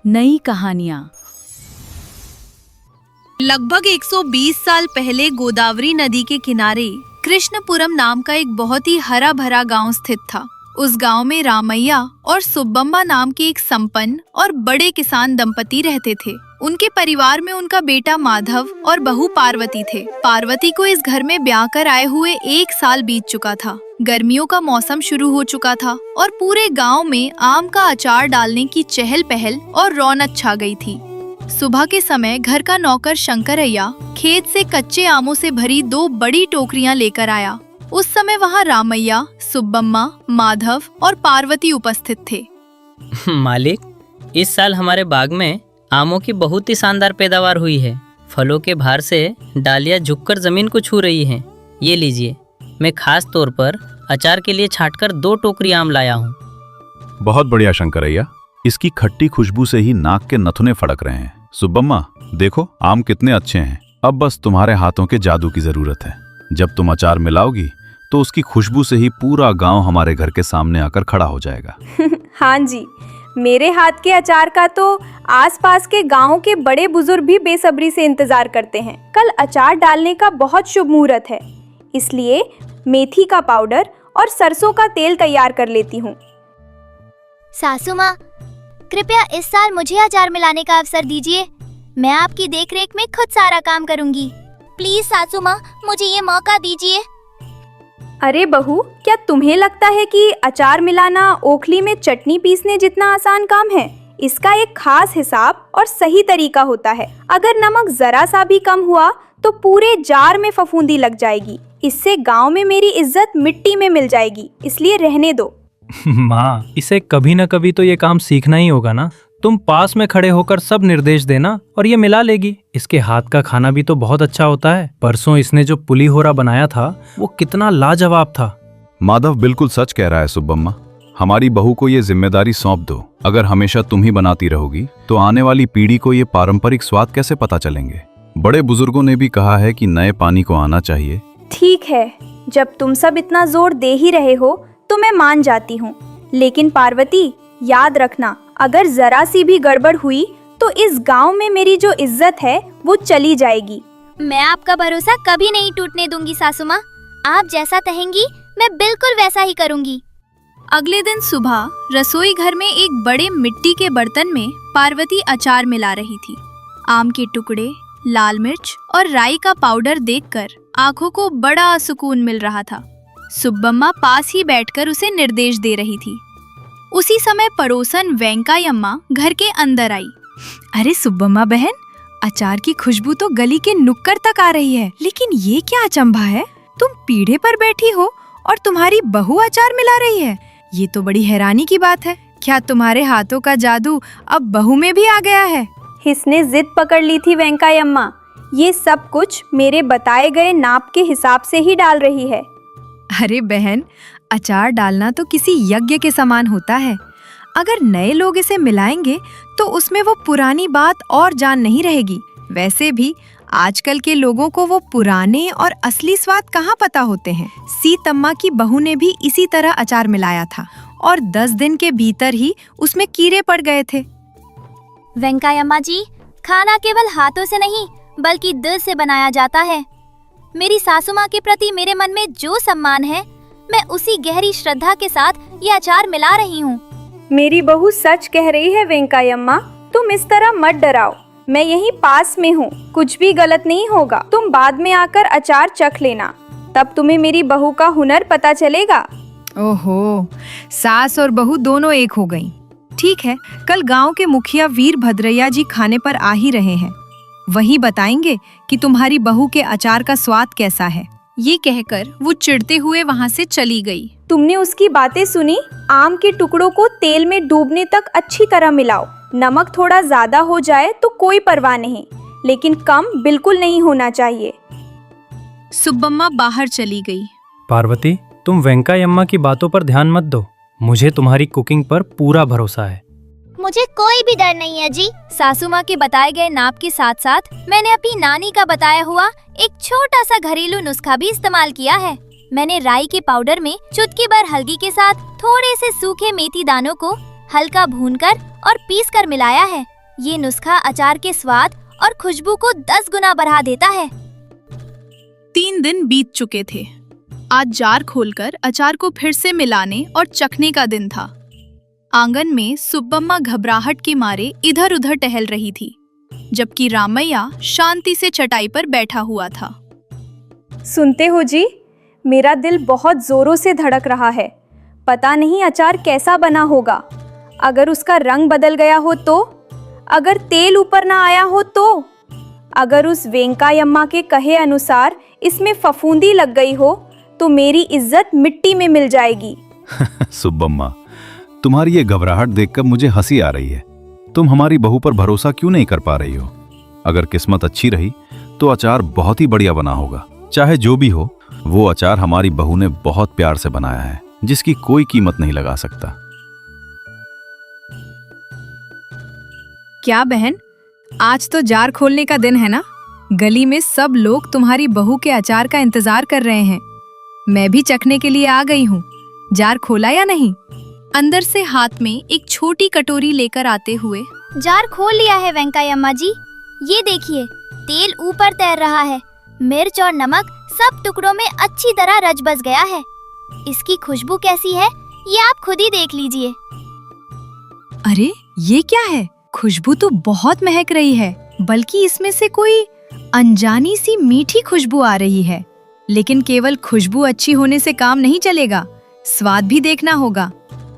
नई कहानियाँ। लगभग 120 साल पहले गोदावरी नदी के किनारे कृष्णपुरम नाम का एक बहुत ही हरा भरा गांव स्थित था। उस गांव में रामैया और सुब्बम्मा नाम के एक संपन्न और बड़े किसान दंपति रहते थे। उनके परिवार में उनका बेटा माधव और बहू पार्वती थे। पार्वती को इस घर में ब्याह कर आए हुए 1 साल बीत चुका था। गर्मियों का मौसम शुरू हो चुका था और पूरे गांव में आम का अचार डालने की चहल पहल और रौनक छा गई थी। सुबह के समय घर का नौकर शंकरैया खेत से कच्चे आमों से भरी 2 बड़ी टोकरियां लेकर आया। उस समय वहाँ रामैया, सुब्बम्मा, माधव और पार्वती उपस्थित थे। मालिक, इस साल हमारे बाग में आमों की बहुत ही शानदार पैदावार हुई है। फलों के भार से डालियां झुककर जमीन को छू रही हैं। ये लीजिए, मैं खास तौर पर अचार के लिए छांटकर 2 टोकरी आम लाया हूँ। बहुत बढ़िया शंकरैया, इसकी खट्टी खुशबू से ही नाक के नथुने फड़क रहे हैं। सुब्बम्मा, देखो आम कितने अच्छे हैं। अब बस तुम्हारे हाथों के जादू की जरूरत है। जब तुम अचार मिलाओगी तो उसकी खुशबू से ही पूरा गांव हमारे घर के सामने आकर खड़ा हो जाएगा। हाँ जी, मेरे हाथ के अचार का तो आसपास के गांवों के बड़े बुजुर्ग भी बेसब्री से इंतजार करते हैं। कल अचार डालने का बहुत शुभ मुहूर्त है, इसलिए मेथी का पाउडर और सरसों का तेल तैयार कर लेती हूँ। सासू माँ, कृपया इस साल मुझे अचार मिलाने का अवसर दीजिए। मैं आपकी देखरेख में खुद सारा काम करूँगी। प्लीज सासू माँ, मुझे ये मौका दीजिए। अरे बहू, क्या तुम्हें लगता है कि अचार मिलाना ओखली में चटनी पीसने जितना आसान काम है? इसका एक खास हिसाब और सही तरीका होता है। अगर नमक जरा सा भी कम हुआ तो पूरे जार में फफूंदी लग जाएगी। इससे गांव में मेरी इज्जत मिट्टी में मिल जाएगी, इसलिए रहने दो। माँ, इसे कभी न कभी तो ये काम सीखना ही होगा ना। तुम पास में खड़े होकर सब निर्देश देना और ये मिला लेगी। इसके हाथ का खाना भी तो बहुत अच्छा होता है। परसों इसने जो पुली होरा बनाया था वो कितना लाजवाब था। माधव बिल्कुल सच कह रहा है सुब्बम्मा। हमारी बहू को ये जिम्मेदारी सौंप दो। अगर हमेशा तुम ही बनाती रहोगी तो आने वाली पीढ़ी को ये पारंपरिक स्वाद कैसे पता चलेंगे? बड़े बुजुर्गों ने भी कहा है कि नए पानी को आना चाहिए। ठीक है, जब तुम सब इतना जोर दे ही रहे हो तो मैं मान जाती हूँ। लेकिन पार्वती, याद रखना, अगर जरा सी भी गड़बड़ हुई तो इस गांव में मेरी जो इज्जत है वो चली जाएगी। मैं आपका भरोसा कभी नहीं टूटने दूंगी सासू माँ। आप जैसा कहेंगी मैं बिल्कुल वैसा ही करूंगी। अगले दिन सुबह रसोई घर में एक बड़े मिट्टी के बर्तन में पार्वती अचार मिला रही थी। आम के टुकड़े, लाल मिर्च और राई का पाउडर देखकर आंखों को बड़ा सुकून मिल रहा था। सुब्बम्मा पास ही बैठकर उसे निर्देश दे रही थी। उसी समय पड़ोसन वेंकायम्मा घर के अंदर आई। अरे सुब्बम्मा बहन, अचार की खुशबू तो गली के नुक्कड़ तक आ रही है। लेकिन ये क्या अचंभा है? तुम पीढ़े पर बैठी हो और तुम्हारी बहू अचार मिला रही है। ये तो बड़ी हैरानी की बात है। क्या तुम्हारे हाथों का जादू अब बहू में भी आ गया है? इसने जिद पकड़ ली थी वेंकायम्मा। ये सब कुछ मेरे बताए गए नाप के हिसाब से ही डाल रही है। अरे बहन, अचार डालना तो किसी यज्ञ के समान होता है। अगर नए लोग इसे मिलाएंगे तो उसमें वो पुरानी बात और जान नहीं रहेगी। वैसे भी आजकल के लोगों को वो पुराने और असली स्वाद कहाँ पता होते हैं। सीतम्मा की बहू ने भी इसी तरह अचार मिलाया था और 10 दिन के भीतर ही उसमें कीड़े पड़ गए थे। वेंकायम्मा जी, खाना केवल हाथों से नहीं बल्कि दिल से बनाया जाता है। मेरी सासू माँ के प्रति मेरे मन में जो सम्मान है, मैं उसी गहरी श्रद्धा के साथ ये अचार मिला रही हूँ। मेरी बहू सच कह रही है वेंकायम्मा, तुम इस तरह मत डराओ। मैं यहीं पास में हूँ, कुछ भी गलत नहीं होगा। तुम बाद में आकर अचार चख लेना, तब तुम्हें मेरी बहू का हुनर पता चलेगा। ओहो, सास और बहू दोनों एक हो गईं। ठीक है, कल गांव के मुखिया वीरभद्रैया जी खाने पर आ ही रहे हैं। वही बताएंगे कि तुम्हारी बहू के अचार का स्वाद कैसा है। ये कहकर वो चिढ़ते हुए वहाँ से चली गई। तुमने उसकी बातें सुनी? आम के टुकड़ों को तेल में डूबने तक अच्छी तरह मिलाओ। नमक थोड़ा ज्यादा हो जाए तो कोई परवाह नहीं, लेकिन कम बिल्कुल नहीं होना चाहिए। सुब्बम्मा बाहर चली गई। पार्वती, तुम वेंकायम्मा की बातों पर ध्यान मत दो। मुझे तुम्हारी कुकिंग पर पूरा भरोसा है। मुझे कोई भी डर नहीं है जी। सासू माँ के बताए गए नाप के साथ साथ मैंने अपनी नानी का बताया हुआ एक छोटा सा घरेलू नुस्खा भी इस्तेमाल किया है। मैंने राई के पाउडर में चुटकी भर हल्दी के साथ थोड़े से सूखे मेथी दानों को हल्का भूनकर और पीसकर मिलाया है। ये नुस्खा अचार के स्वाद और खुशबू को 10 गुना बढ़ा देता है। 3 दिन बीत चुके थे। आज जार खोलकर अचार को फिर से मिलाने और चखने का दिन था। आंगन में सुब्बम्मा घबराहट के मारे इधर उधर टहल रही थी, जबकि रामैया शांति से चटाई पर बैठा हुआ था। सुनते हो जी, मेरा दिल बहुत जोरों से धड़क रहा है। पता नहीं अचार कैसा बना होगा। अगर उसका रंग बदल गया हो तो, अगर तेल ऊपर ना आया हो तो, अगर उस वेंकायम्मा के कहे अनुसार इसमें फफूंदी लग गई हो तो मेरी इज्जत मिट्टी में मिल जाएगी। सुब्बम्मा, तुम्हारी ये घबराहट देखकर मुझे हंसी आ रही है। तुम हमारी बहू पर भरोसा क्यों नहीं कर पा रही हो? अगर किस्मत अच्छी रही तो अचार बहुत ही बढ़िया बना होगा। चाहे जो भी हो, वो अचार हमारी बहू ने बहुत प्यार से बनाया है, जिसकी कोई कीमत नहीं लगा सकता। क्या बहन, आज तो जार खोलने का दिन है ना? गली में सब लोग तुम्हारी बहू के अचार का इंतजार कर रहे हैं। मैं भी चखने के लिए आ गई हूँ। जार खोला या नहीं? अंदर से हाथ में एक छोटी कटोरी लेकर आते हुए, जार खोल लिया है वेंकायम्मा जी। ये देखिए, तेल ऊपर तैर रहा है। मिर्च और नमक सब टुकड़ों में अच्छी तरह रच बस गया है। इसकी खुशबू कैसी है, ये आप खुद ही देख लीजिए। अरे ये क्या है? खुशबू तो बहुत महक रही है, बल्कि इसमें से कोई अनजानी सी मीठी खुशबू आ रही है। लेकिन केवल खुशबू अच्छी होने से काम नहीं चलेगा, स्वाद भी देखना होगा।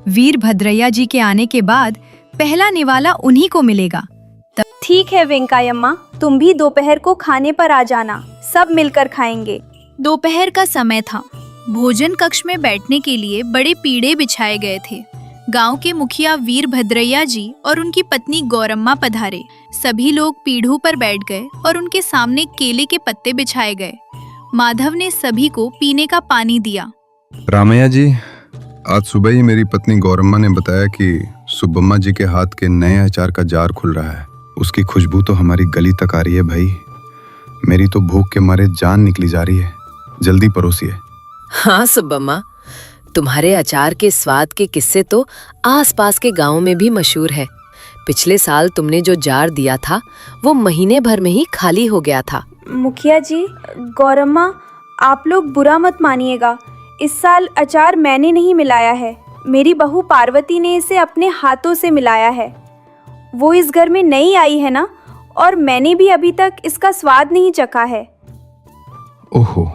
वीरभद्रैया जी के आने के बाद पहला निवाला उन्हीं को मिलेगा। ठीक है वेंकायम्मा, तुम भी दोपहर को खाने पर आ जाना, सब मिलकर खाएंगे। दोपहर का समय था। भोजन कक्ष में बैठने के लिए बड़े पीढ़े बिछाए गए थे। गांव के मुखिया वीरभद्रैया जी और उनकी पत्नी गौरम्मा पधारे। सभी लोग पीढ़ों पर बैठ गए और उनके सामने केले के पत्ते बिछाए गए। माधव ने सभी को पीने का पानी दिया। रामैया जी, आज सुबह ही मेरी पत्नी गौरम्मा ने बताया कि सुब्बम्मा जी के हाथ के नए अचार का जार खुल रहा है। उसकी खुशबू तो हमारी गली तक आ रही है भाई। मेरी तो भूख के मारे जान निकली जा रही है। जल्दी परोसिए। हाँ सुब्बम्मा, तुम्हारे अचार के स्वाद के किस्से तो आसपास के गांव में भी मशहूर है। पिछले साल तुमने जो जार दिया था वो महीने भर में ही खाली हो गया था। मुखिया जी, गौरम्मा, आप लोग बुरा मत मानिएगा। इस साल अचार मैंने नहीं मिलाया है, मेरी बहू पार्वती ने इसे अपने हाथों से मिलाया है। वो इस घर में नई आई है ना, और मैंने भी अभी तक इसका स्वाद नहीं चखा है। ओहो,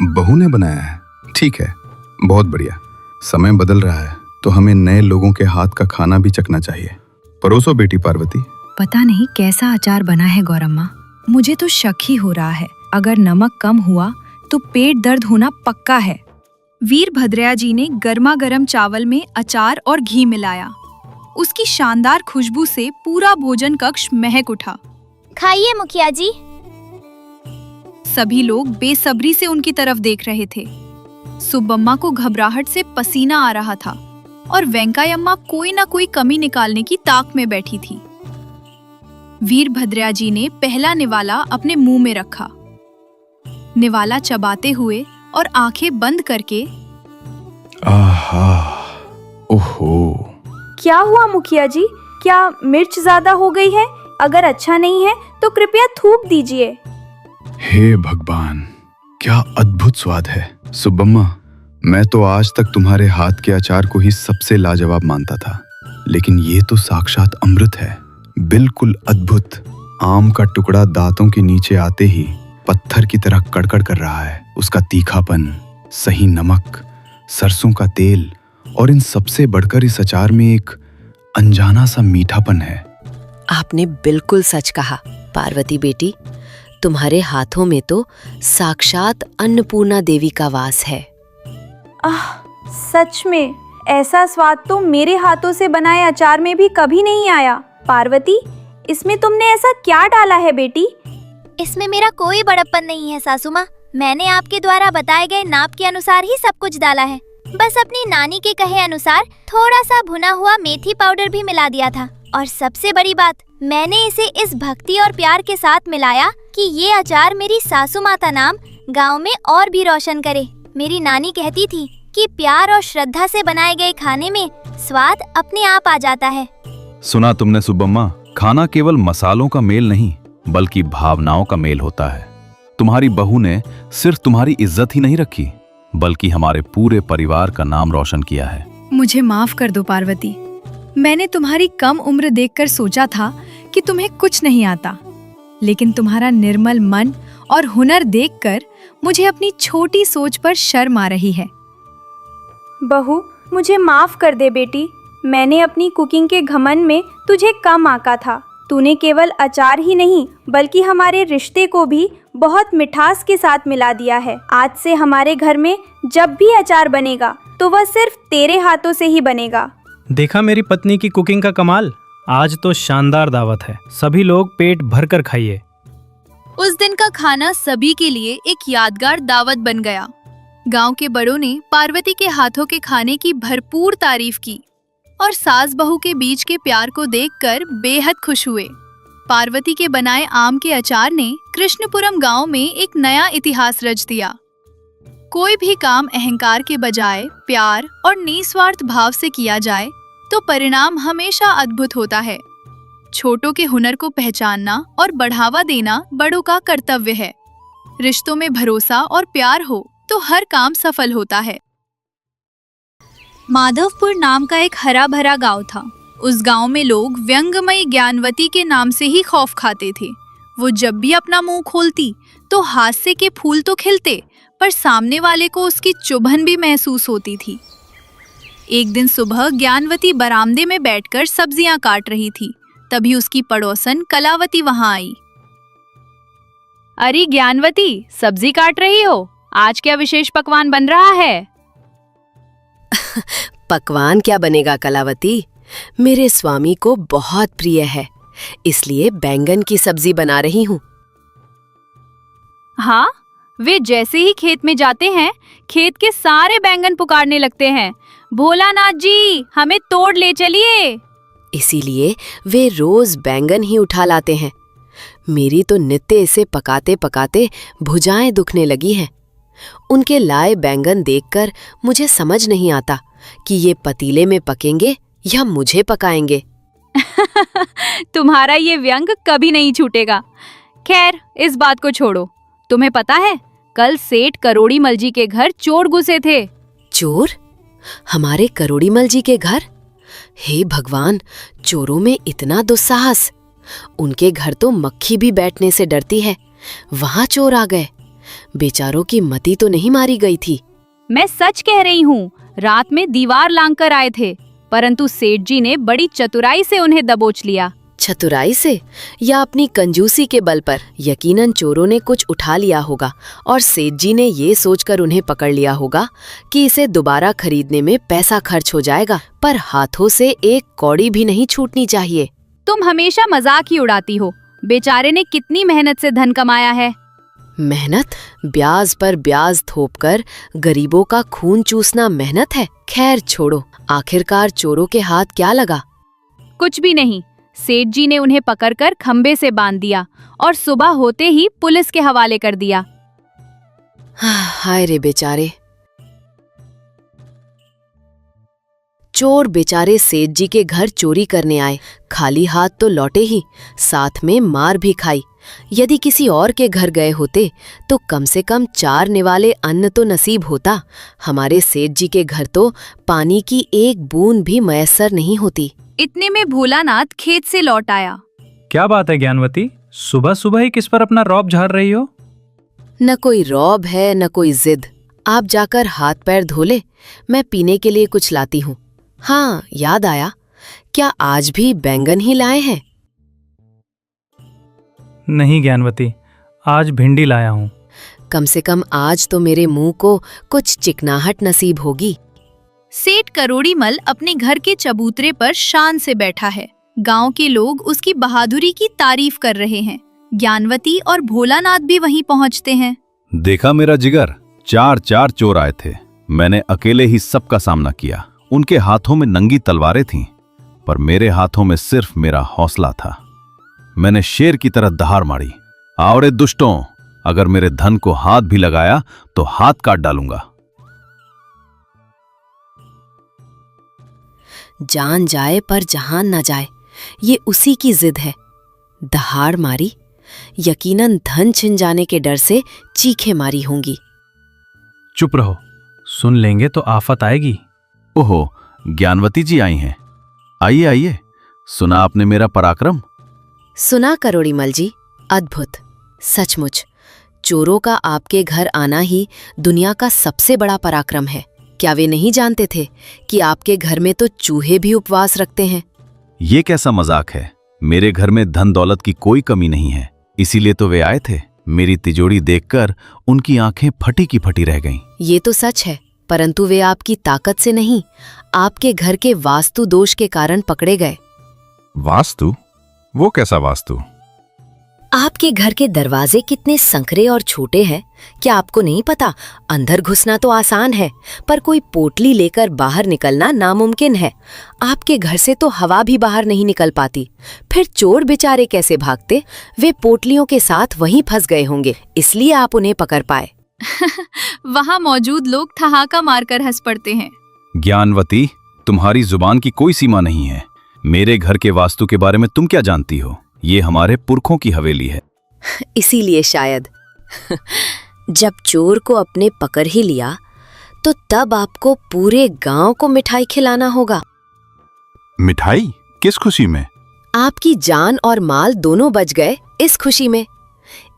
बहू ने बनाया है। ठीक है, बहुत बढ़िया। समय बदल रहा है तो हमें नए लोगों के हाथ का खाना भी चखना चाहिए। परोसो बेटी पार्वती। पता नहीं कैसा अचार बना है गौरम्मा, मुझे तो शक ही हो रहा है। अगर नमक कम हुआ तो पेट दर्द होना पक्का है। वीरभद्रैया जी ने गर्मा गर्म चावल में अचार और घी मिलाया। उसकी शानदार खुशबू से पूरा भोजन कक्ष महक उठा। खाइए मुखिया जी। सभी लोग बेसब्री से उनकी तरफ देख रहे थे। सुब्बम्मा को घबराहट से पसीना आ रहा था और वेंकायम्मा कोई ना कोई कमी निकालने की ताक में बैठी थी। वीरभद्रैया जी ने पहला निवाला अपने मुंह में रखा। निवाला चबाते हुए और आंखें बंद करके, आहा, ओहो। क्या हुआ मुखिया जी? क्या मिर्च ज्यादा हो गई है? अगर अच्छा नहीं है तो कृपया थूक दीजिए। हे भगवान, क्या अद्भुत स्वाद है। सुब्बम्मा, मैं तो आज तक तुम्हारे हाथ के अचार को ही सबसे लाजवाब मानता था, लेकिन ये तो साक्षात अमृत है, बिल्कुल अद्भुत। आम का टुकड़ा दांतों के नीचे आते ही पत्थर की तरह कड़कड़ कर रहा है। उसका तीखापन, सही नमक, सरसों का तेल और इन सबसे बढ़कर इस अचार में एक अनजाना सा मीठापन है। आपने बिल्कुल सच कहा पार्वती बेटी, तुम्हारे हाथों में तो साक्षात अन्नपूर्णा देवी का वास है। आह, सच में ऐसा स्वाद तो मेरे हाथों से बनाए अचार में भी कभी नहीं आया। पार्वती, इसमें तुमने ऐसा क्या डाला है बेटी? इसमें मेरा कोई बड़प्पन नहीं है सासू माँ। मैंने आपके द्वारा बताए गए नाप के अनुसार ही सब कुछ डाला है। बस अपनी नानी के कहे अनुसार थोड़ा सा भुना हुआ मेथी पाउडर भी मिला दिया था। और सबसे बड़ी बात, मैंने इसे इस भक्ति और प्यार के साथ मिलाया कि ये अचार मेरी सासू माता नाम गांव में और भी रोशन करे। मेरी नानी कहती थी कि प्यार और श्रद्धा से बनाए गए खाने में स्वाद अपने आप आ जाता है। सुना तुमने सुब्बम्मा, खाना केवल मसालों का मेल नहीं बल्कि भावनाओं का मेल होता है। तुम्हारी बहू ने सिर्फ तुम्हारी इज्जत ही नहीं रखी बल्कि हमारे पूरे परिवार का नाम रोशन किया है। मुझे माफ कर दो पार्वती। मैंने तुम्हारी कम उम्र देखकर सोचा था कि तुम्हें कुछ नहीं आता, लेकिन तुम्हारा निर्मल मन और हुनर देखकर मुझे अपनी छोटी सोच पर शर्म आ रही है। बहू, मुझे माफ कर दे बेटी। मैंने अपनी कुकिंग के घमंड में तुझे कम आंका था। तूने केवल अचार ही नहीं बल्कि हमारे रिश्ते को भी बहुत मिठास के साथ मिला दिया है। आज से हमारे घर में जब भी अचार बनेगा तो वह सिर्फ तेरे हाथों से ही बनेगा। देखा मेरी पत्नी की कुकिंग का कमाल। आज तो शानदार दावत है, सभी लोग पेट भर कर खाइए। उस दिन का खाना सभी के लिए एक यादगार दावत बन गया। गांव के बड़ों ने पार्वती के हाथों के खाने की भरपूर तारीफ की और सास बहू के बीच के प्यार को देखकर बेहद खुश हुए। पार्वती के बनाए आम के अचार ने कृष्णपुरम गांव में एक नया इतिहास रच दिया। कोई भी काम अहंकार के बजाय प्यार और निस्वार्थ भाव से किया जाए तो परिणाम हमेशा अद्भुत होता है। छोटों के हुनर को पहचानना और बढ़ावा देना बड़ों का कर्तव्य है। रिश्तों में भरोसा और प्यार हो तो हर काम सफल होता है। माधवपुर नाम का एक हरा भरा गांव था। उस गांव में लोग व्यंगमयी ज्ञानवती के नाम से ही खौफ खाते थे। वो जब भी अपना मुंह खोलती तो हास्य के फूल तो खिलते, पर सामने वाले को उसकी चुभन भी महसूस होती थी। एक दिन सुबह ज्ञानवती बरामदे में बैठकर सब्जियां काट रही थी। तभी उसकी पड़ोसन कलावती वहां आई। अरे ज्ञानवती, सब्जी काट रही हो? आज क्या विशेष पकवान बन रहा है? पकवान क्या बनेगा कलावती, मेरे स्वामी को बहुत प्रिय है, इसलिए बैंगन की सब्जी बना रही हूँ। हाँ, वे जैसे ही खेत में जाते हैं खेत के सारे बैंगन पुकारने लगते हैं, भोलानाथ जी हमें तोड़ ले चलिए। इसीलिए वे रोज बैंगन ही उठा लाते हैं। मेरी तो नित्य इसे पकाते पकाते भुजाएं दुखने लगी हैं। उनके लाए बैंगन देखकर मुझे समझ नहीं आता कि ये पतीले में पकेंगे या मुझे पकाएंगे। तुम्हारा ये व्यंग कभी नहीं छूटेगा। खैर, इस बात को छोड़ो। तुम्हें पता है, कल सेठ करोड़ीमल जी के घर चोर घुसे थे। चोर? हमारे करोड़ीमल जी के घर? हे भगवान, चोरों में इतना दुस्साहस। उनके घर तो मक्खी भी बैठने से डरती है, वहां चोर आ गए। बेचारों की मति तो नहीं मारी गई थी। मैं सच कह रही हूँ, रात में दीवार लांग कर आए थे, परंतु सेठ जी ने बड़ी चतुराई से उन्हें दबोच लिया। चतुराई से या अपनी कंजूसी के बल पर? यकीनन चोरों ने कुछ उठा लिया होगा और सेठ जी ने ये सोचकर उन्हें पकड़ लिया होगा कि इसे दोबारा खरीदने में पैसा खर्च हो जाएगा, पर हाथों से एक कौड़ी भी नहीं छूटनी चाहिए। तुम हमेशा मजाक ही उड़ाती हो। बेचारे ने कितनी मेहनत से धन कमाया है। मेहनत? ब्याज पर ब्याज थोपकर गरीबों का खून चूसना मेहनत है? खैर छोड़ो, आखिरकार चोरों के हाथ क्या लगा? कुछ भी नहीं। सेठ जी ने उन्हें पकड़कर खंबे से बांध दिया और सुबह होते ही पुलिस के हवाले कर दिया। हाय रे बेचारे। चोर बेचारे सेठ जी के घर चोरी करने आए, खाली हाथ तो लौटे ही, साथ में मार भी खाई। यदि किसी और के घर गए होते तो कम से कम 4 निवाले अन्न तो नसीब होता। हमारे सेठ जी के घर तो पानी की एक बूंद भी मयस्सर नहीं होती। इतने में भोलानाथ खेत से लौट आया। क्या बात है ज्ञानवती, सुबह सुबह ही किस पर अपना रौब झाड़ रही हो? न कोई रौब है न कोई जिद। आप जाकर हाथ पैर धो ले, मैं पीने के लिए कुछ लाती हूँ। हाँ, याद आया, क्या आज भी बैंगन ही लाए हैं? नहीं ज्ञानवती, आज भिंडी लाया हूँ। कम से कम आज तो मेरे मुंह को कुछ चिकनाहट नसीब होगी। सेठ करोड़ीमल अपने घर के चबूतरे पर शान से बैठा है। गांव के लोग उसकी बहादुरी की तारीफ कर रहे हैं। ज्ञानवती और भोलानाथ भी वहीं पहुंचते हैं। देखा मेरा जिगर, 4 चोर आए थे। मैंने अकेले ही सबका सामना किया। उनके हाथों में नंगी तलवारें थीं, पर मेरे हाथों में सिर्फ मेरा हौसला था। मैंने शेर की तरह दहाड़ मारी। आओ रे दुष्टों, अगर मेरे धन को हाथ भी लगाया तो हाथ काट डालूंगा। जान जाए पर जहान न जाए, ये उसी की जिद है। दहाड़ मारी, यकीनन धन छिन जाने के डर से चीखें मारी होंगी। चुप रहो, सुन लेंगे तो आफत आएगी। ओहो, ज्ञानवती जी आई हैं। आइए आइए, सुना आपने मेरा पराक्रम? सुना करोड़ीमल जी, अद्भुत। सचमुच चोरों का आपके घर आना ही दुनिया का सबसे बड़ा पराक्रम है। क्या वे नहीं जानते थे कि आपके घर में तो चूहे भी उपवास रखते हैं? ये कैसा मजाक है? मेरे घर में धन दौलत की कोई कमी नहीं है, इसीलिए तो वे आए थे। मेरी तिजोरी देखकर उनकी आंखें फटी की फटी रह गईं। ये तो सच है, परंतु वे आपकी ताकत से नहीं, आपके घर के वास्तु दोष के कारण पकड़े गए। वास्तु? वो कैसा वास्तु? आपके घर के दरवाजे कितने संकरे और छोटे हैं, क्या आपको नहीं पता? अंदर घुसना तो आसान है, पर कोई पोटली लेकर बाहर निकलना नामुमकिन है। आपके घर से तो हवा भी बाहर नहीं निकल पाती, फिर चोर बेचारे कैसे भागते? वे पोटलियों के साथ वहीं फंस गए होंगे, इसलिए आप उन्हें पकड़ पाए। वहाँ मौजूद लोग ठहाका मारकर हंस पड़ते हैं। ज्ञानवती, तुम्हारी जुबान की कोई सीमा नहीं है। मेरे घर के वास्तु के बारे में तुम क्या जानती हो? ये हमारे पुरखों की हवेली है। इसीलिए शायद जब चोर को अपने पकड़ ही लिया, तो तब आपको पूरे गांव को मिठाई खिलाना होगा। मिठाई? किस खुशी में? आपकी जान और माल दोनों बच गए इस खुशी में।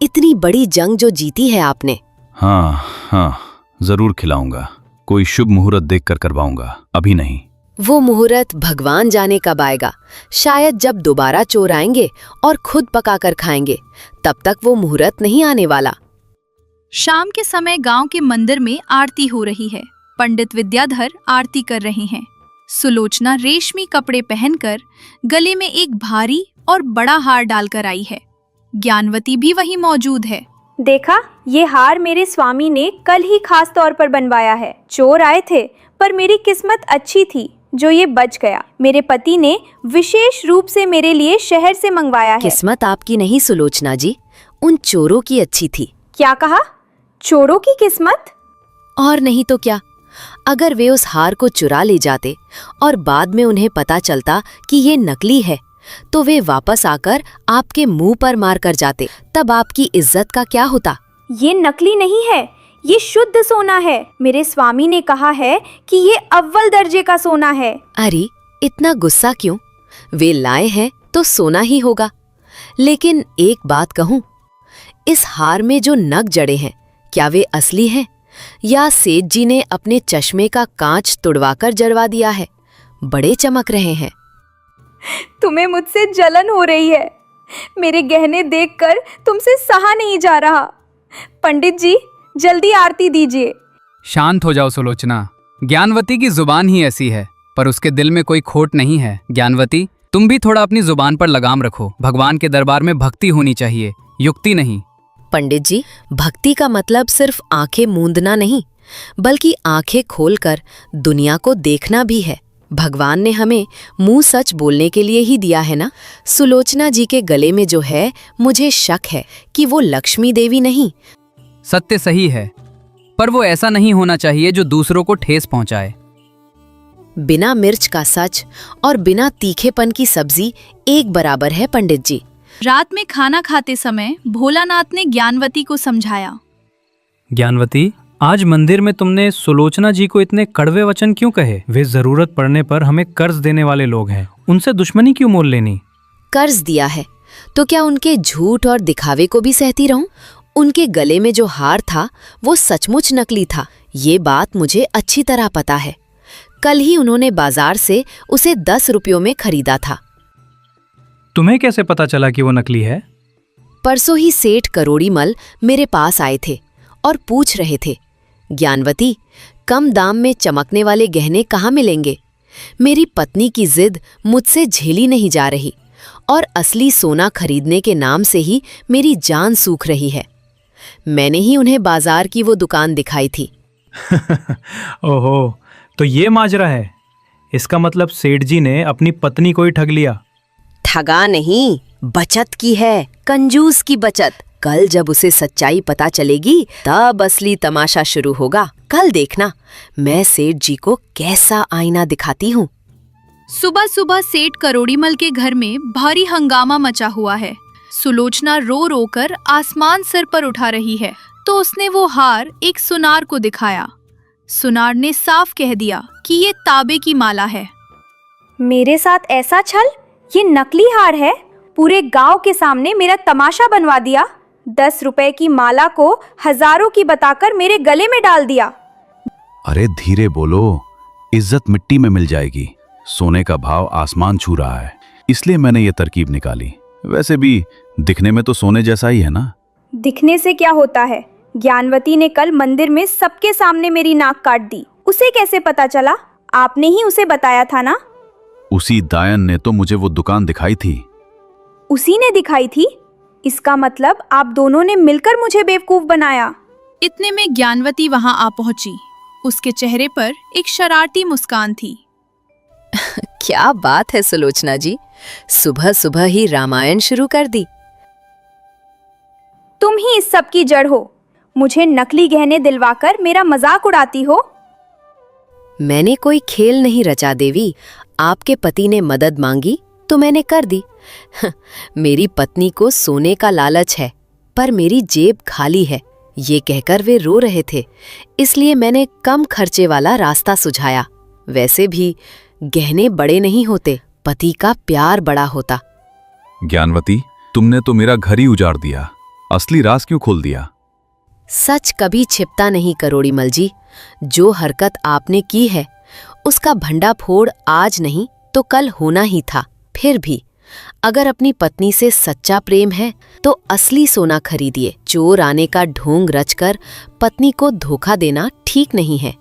इतनी बड़ी जंग जो जीती है आपने। हाँ हाँ, जरूर खिलाऊंगा। कोई शुभ मुहूर्त देखकर करवाऊंगा, अभी नहीं। वो मुहूर्त भगवान जाने कब आएगा। शायद जब दोबारा चोर आएंगे और खुद पकाकर खाएंगे, तब तक वो मुहूर्त नहीं आने वाला। शाम के समय गांव के मंदिर में आरती हो रही है। पंडित विद्याधर आरती कर रहे हैं। सुलोचना रेशमी कपड़े पहनकर गले में एक भारी और बड़ा हार डालकर आई है। ज्ञानवती भी वहीं मौजूद है। देखा, ये हार मेरे स्वामी ने कल ही खास तौर पर बनवाया है। चोर आए थे, पर मेरी किस्मत अच्छी थी जो ये बच गया। मेरे पति ने विशेष रूप से मेरे लिए शहर से मंगवाया है। किस्मत आपकी नहीं सुलोचना जी, उन चोरों की अच्छी थी। क्या कहा? चोरों की किस्मत? और नहीं तो क्या। अगर वे उस हार को चुरा ले जाते और बाद में उन्हें पता चलता कि ये नकली है, तो वे वापस आकर आपके मुंह पर मार कर जाते। तब आपकी इज्जत का क्या होता? ये नकली नहीं है, ये शुद्ध सोना है। मेरे स्वामी ने कहा है कि ये अव्वल दर्जे का सोना है। अरे इतना गुस्सा क्यों? वे लाए हैं तो सोना ही होगा। लेकिन एक बात कहूं, इस हार में जो नग जड़े हैं, क्या वे असली हैं या सेठ जी ने अपने चश्मे का कांच तुड़वाकर जड़वा दिया है? बड़े चमक रहे हैं। तुम्हें मुझसे जलन हो रही है। मेरे गहने देखकर तुमसे सहा नहीं जा रहा। पंडित जी, जल्दी आरती दीजिए। शांत हो जाओ सुलोचना। ज्ञानवती की जुबान ही ऐसी है, पर उसके दिल में कोई खोट नहीं है। ज्ञानवती, तुम भी थोड़ा अपनी जुबान पर लगाम रखो। भगवान के दरबार में भक्ति होनी चाहिए, युक्ति नहीं। पंडित जी, भक्ति का मतलब सिर्फ आंखें मूंदना नहीं, बल्कि आंखें खोलकर दुनिया को देखना भी है। भगवान ने हमें मुंह सच बोलने के लिए ही दिया है ना। सुलोचना जी के गले में जो है, मुझे शक है कि वो लक्ष्मी देवी नहीं। सत्य सही है, पर वो ऐसा नहीं होना चाहिए जो दूसरों को ठेस पहुंचाए। बिना मिर्च का सच और बिना तीखेपन की सब्जी एक बराबर है पंडित जी। रात में खाना खाते समय भोलानाथ ने ज्ञानवती को समझाया। ज्ञानवती, आज मंदिर में तुमने सुलोचना जी को इतने कड़वे वचन क्यों कहे? वे जरूरत पड़ने पर हमें कर्ज देने वाले लोग हैं, उनसे दुश्मनी क्यों मोल लेनी? कर्ज दिया है तो क्या उनके झूठ और दिखावे को भी सहती रहूं? उनके गले में जो हार था वो सचमुच नकली था, ये बात मुझे अच्छी तरह पता है। कल ही उन्होंने बाजार से उसे 10 रुपयों में खरीदा था। तुम्हें कैसे पता चला कि वो नकली है? परसों ही सेठ करोड़ीमल मेरे पास आए थे और पूछ रहे थे, ज्ञानवती, कम दाम में चमकने वाले गहने कहाँ मिलेंगे? मेरी पत्नी की जिद मुझसे झेली नहीं जा रही और असली सोना खरीदने के नाम से ही मेरी जान सूख रही है। मैंने ही उन्हें बाजार की वो दुकान दिखाई थी। ओहो, तो ये माजरा है। इसका मतलब सेठ जी ने अपनी पत्नी को ही ठग लिया। ठगा नहीं, बचत की है, कंजूस की बचत। कल जब उसे सच्चाई पता चलेगी, तब असली तमाशा शुरू होगा। कल देखना, मैं सेठ जी को कैसा आईना दिखाती हूँ। सुबह सुबह सेठ करोड़ीमल के घर में भारी हंगामा मचा हुआ है। सुलोचना रो रो कर आसमान सर पर उठा रही है तो उसने वो हार एक सुनार को दिखाया। सुनार ने साफ कह दिया कि ये तांबे की माला है। मेरे साथ ऐसा छल? ये नकली हार है। पूरे गांव के सामने मेरा तमाशा बनवा दिया। 10 रुपए की माला को हजारों की बताकर मेरे गले में डाल दिया। अरे धीरे बोलो, इज्जत मिट्टी में मिल जाएगी। सोने का भाव आसमान छू रहा है, इसलिए मैंने ये तरकीब निकाली। वैसे भी दिखने में तो सोने जैसा ही है ना। दिखने से क्या होता है? ज्ञानवती ने कल मंदिर में सबके सामने मेरी नाक काट दी। उसे कैसे पता चला? आपने ही उसे बताया था ना? उसी दायन ने तो मुझे वो दुकान दिखाई थी। उसी ने दिखाई थी? इसका मतलब आप दोनों ने मिलकर मुझे बेवकूफ बनाया। इतने में ज्ञानवती वहां आ पहुंची। उसके चेहरे पर एक शरारती मुस्कान थी। क्या बात है सुलोचना जी, सुबह सुबह ही रामायण शुरू कर दी। तुम ही इस सब की जड़ हो। मुझे नकली गहने दिलवाकर मेरा मजाक उड़ाती हो। मैंने कोई खेल नहीं रचा देवी। आपके पति ने मदद मांगी तो मैंने कर दी। मेरी पत्नी को सोने का लालच है, पर मेरी जेब खाली है, ये कहकर वे रो रहे थे, इसलिए मैंने कम खर्चे वाला रास्ता सुझाया। वैसे भी गहने बड़े नहीं होते, पति का प्यार बड़ा होता। ज्ञानवती, तुमने तो मेरा घर ही उजाड़ दिया। असली राज क्यों खोल दिया? सच कभी छिपता नहीं करोड़ीमल जी। जो हरकत आपने की है उसका भंडाफोड़ आज नहीं तो कल होना ही था। फिर भी अगर अपनी पत्नी से सच्चा प्रेम है तो असली सोना खरीदिए। चोर आने का ढोंग रचकर पत्नी को धोखा देना ठीक नहीं है।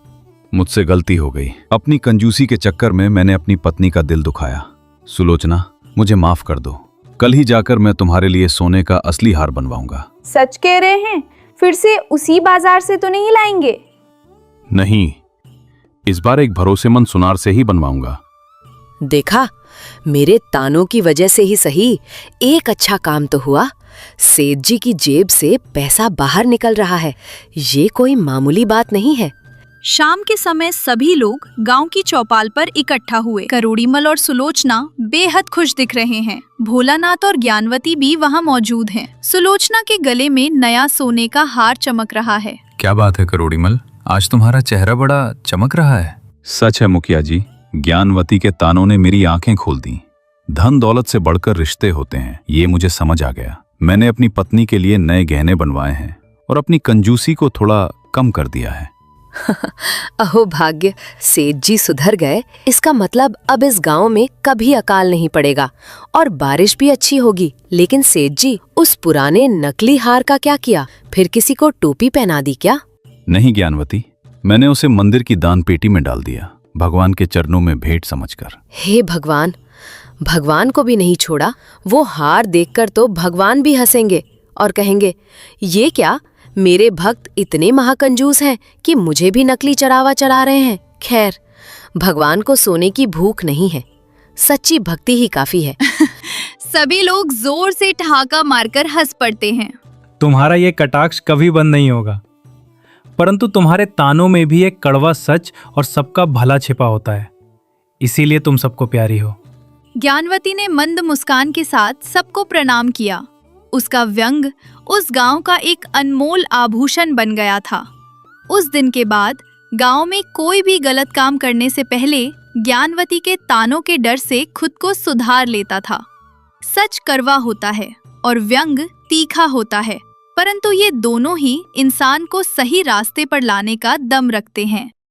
मुझसे गलती हो गई। अपनी कंजूसी के चक्कर में मैंने अपनी पत्नी का दिल दुखाया। सुलोचना, मुझे माफ कर दो। कल ही जाकर मैं तुम्हारे लिए सोने का असली हार बनवाऊंगा। सच कह रहे हैं? फिर से उसी बाजार से तो नहीं लाएंगे? नहीं, इस बार एक भरोसेमंद सुनार से ही बनवाऊंगा। देखा, मेरे तानों की वजह से ही सही, एक अच्छा काम तो हुआ। सेठ जी की जेब से पैसा बाहर निकल रहा है, ये कोई मामूली बात नहीं है। शाम के समय सभी लोग गांव की चौपाल पर इकट्ठा हुए। करोड़ीमल और सुलोचना बेहद खुश दिख रहे हैं। भोलानाथ और ज्ञानवती भी वहां मौजूद हैं। सुलोचना के गले में नया सोने का हार चमक रहा है। क्या बात है करोड़ीमल, आज तुम्हारा चेहरा बड़ा चमक रहा है। सच है मुखिया जी, ज्ञानवती के तानों ने मेरी आंखें खोल दी। धन दौलत से बढ़कर रिश्ते होते हैं, ये मुझे समझ आ गया। मैंने अपनी पत्नी के लिए नए गहने बनवाए हैं और अपनी कंजूसी को थोड़ा कम कर दिया है। अहो भाग्य, सेठ जी सुधर गए। इसका मतलब अब इस गांव में कभी अकाल नहीं पड़ेगा और बारिश भी अच्छी होगी। लेकिन सेठ जी, उस पुराने नकली हार का क्या किया? फिर किसी को टोपी पहना दी क्या? नहीं ज्ञानवती, मैंने उसे मंदिर की दान पेटी में डाल दिया, भगवान के चरणों में भेंट समझकर। हे भगवान, भगवान को भी नहीं छोड़ा। वो हार देखकर तो भगवान भी हंसेंगे और कहेंगे, ये क्या, मेरे भक्त इतने महाकंजूस हैं कि मुझे भी नकली चढ़ावा चढ़ा रहे हैं। खैर, भगवान को सोने की भूख नहीं है, सच्ची भक्ति ही काफी है। सभी लोग जोर से ठहाका मारकर हंस पड़ते हैं। तुम्हारा ये कटाक्ष कभी बंद नहीं होगा, परंतु तुम्हारे तानों में भी एक कड़वा सच और सबका भला छिपा होता है, इसीलिए तुम सबको प्यारी हो। ज्ञानवती ने मंद मुस्कान के साथ सबको प्रणाम किया। उसका व्यंग उस गांव का एक अनमोल आभूषण बन गया था। उस दिन के बाद गांव में कोई भी गलत काम करने से पहले ज्ञानवती के तानों के डर से खुद को सुधार लेता था। सच कड़वा होता है और व्यंग तीखा होता है, परंतु ये दोनों ही इंसान को सही रास्ते पर लाने का दम रखते हैं।